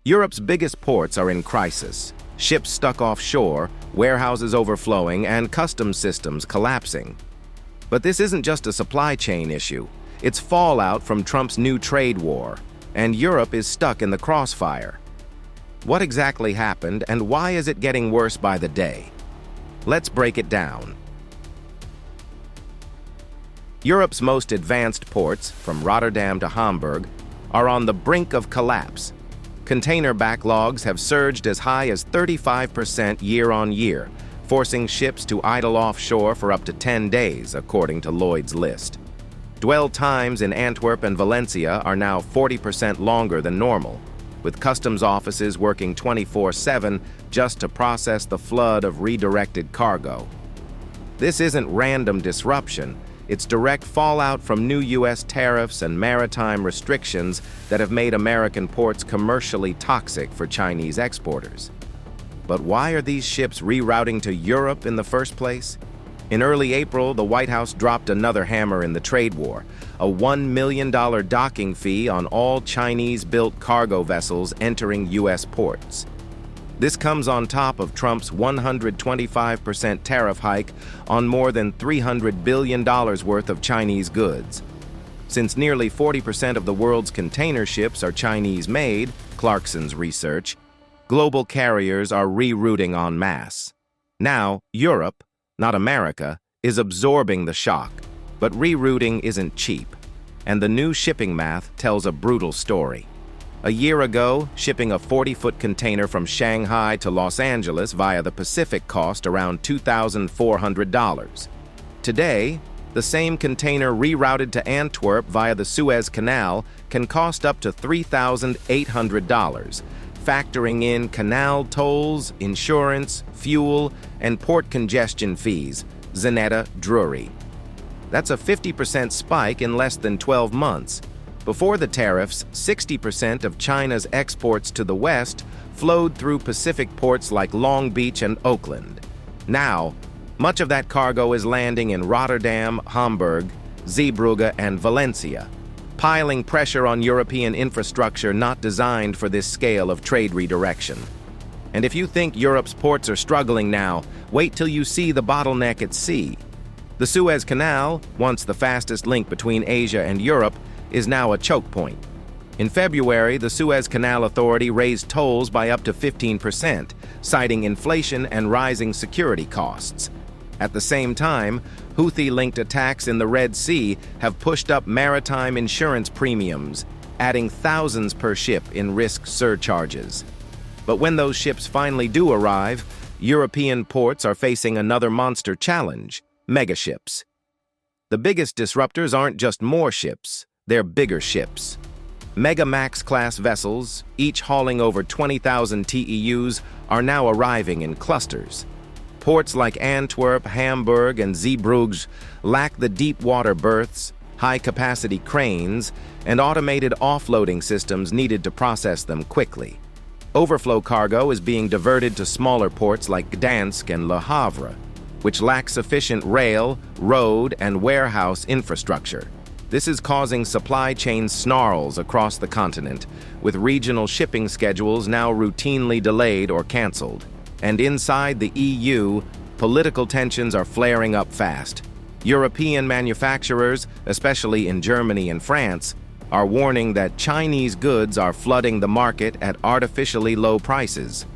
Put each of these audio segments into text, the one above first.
Europe's biggest ports are in crisis. Ships stuck offshore, warehouses overflowing, and customs systems collapsing. But this isn't just a supply chain issue. It's fallout from Trump's new trade war, and Europe is stuck in the crossfire. What exactly happened, and why is it getting worse by the day? Let's break it down. Europe's most advanced ports, from Rotterdam to Hamburg, are on the brink of collapse. Container backlogs have surged as high as 35% year-on-year, forcing ships to idle offshore for up to 10 days, according to Lloyd's list. Dwell times in Antwerp and Valencia are now 40% longer than normal, with customs offices working 24/7 just to process the flood of redirected cargo. This isn't random disruption. It's direct fallout from new U.S. tariffs and maritime restrictions that have made American ports commercially toxic for Chinese exporters. But why are these ships rerouting to Europe in the first place? In early April, the White House dropped another hammer in the trade war, a $1 million docking fee on all Chinese-built cargo vessels entering U.S. ports. This comes on top of Trump's 125% tariff hike on more than $300 billion worth of Chinese goods. Since nearly 40% of the world's container ships are Chinese-made, Clarkson's research, global carriers are rerouting en masse. Now, Europe, not America, is absorbing the shock. But rerouting isn't cheap, and the new shipping math tells a brutal story. A year ago, shipping a 40-foot container from Shanghai to Los Angeles via the Pacific cost around $2,400. Today, the same container rerouted to Antwerp via the Suez Canal can cost up to $3,800, factoring in canal tolls, insurance, fuel, and port congestion fees. Zanetta Drury. That's a 50% spike in less than 12 months. Before the tariffs, 60% of China's exports to the West flowed through Pacific ports like Long Beach and Oakland. Now, much of that cargo is landing in Rotterdam, Hamburg, Zeebrugge, and Valencia, piling pressure on European infrastructure not designed for this scale of trade redirection. And if you think Europe's ports are struggling now, wait till you see the bottleneck at sea. The Suez Canal, once the fastest link between Asia and Europe, is now a choke point. In February, the Suez Canal Authority raised tolls by up to 15%, citing inflation and rising security costs. At the same time, Houthi-linked attacks in the Red Sea have pushed up maritime insurance premiums, adding thousands per ship in risk surcharges. But when those ships finally do arrive, European ports are facing another monster challenge: megaships. The biggest disruptors aren't just more ships, they're bigger ships. Mega Max-class vessels, each hauling over 20,000 TEUs, are now arriving in clusters. Ports like Antwerp, Hamburg, and Zeebrugge lack the deep-water berths, high-capacity cranes, and automated offloading systems needed to process them quickly. Overflow cargo is being diverted to smaller ports like Gdansk and Le Havre, which lack sufficient rail, road, and warehouse infrastructure. This is causing supply chain snarls across the continent, with regional shipping schedules now routinely delayed or canceled. And inside the EU, political tensions are flaring up fast. European manufacturers, especially in Germany and France, are warning that Chinese goods are flooding the market at artificially low prices.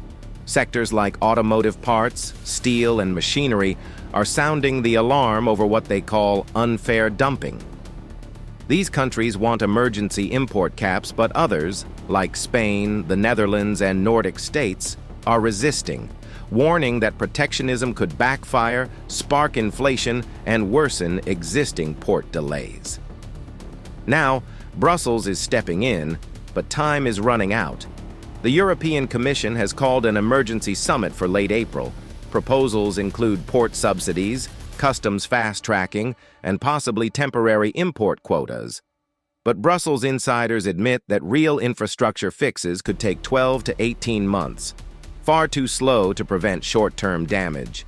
Sectors like automotive parts, steel, and machinery are sounding the alarm over what they call unfair dumping. These countries want emergency import caps, but others, like Spain, the Netherlands, and Nordic states, are resisting, warning that protectionism could backfire, spark inflation, and worsen existing port delays. Now, Brussels is stepping in, but time is running out. The European Commission has called an emergency summit for late April. Proposals include port subsidies, customs fast-tracking, and possibly temporary import quotas. But Brussels insiders admit that real infrastructure fixes could take 12 to 18 months, far too slow to prevent short-term damage.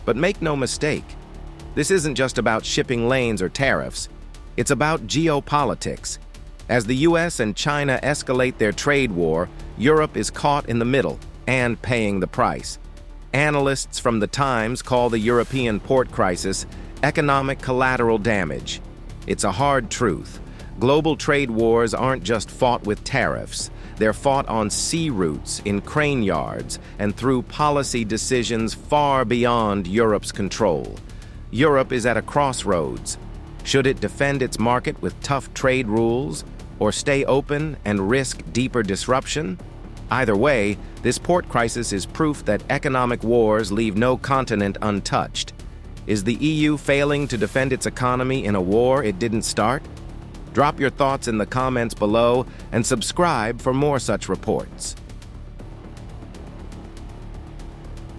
But make no mistake, this isn't just about shipping lanes or tariffs. It's about geopolitics. As the US and China escalate their trade war, Europe is caught in the middle and paying the price. Analysts from the Times call the European port crisis economic collateral damage. It's a hard truth. Global trade wars aren't just fought with tariffs. They're fought on sea routes, in crane yards, and through policy decisions far beyond Europe's control. Europe is at a crossroads. Should it defend its market with tough trade rules, or stay open and risk deeper disruption? Either way, this port crisis is proof that economic wars leave no continent untouched. Is the EU failing to defend its economy in a war it didn't start? Drop your thoughts in the comments below and subscribe for more such reports.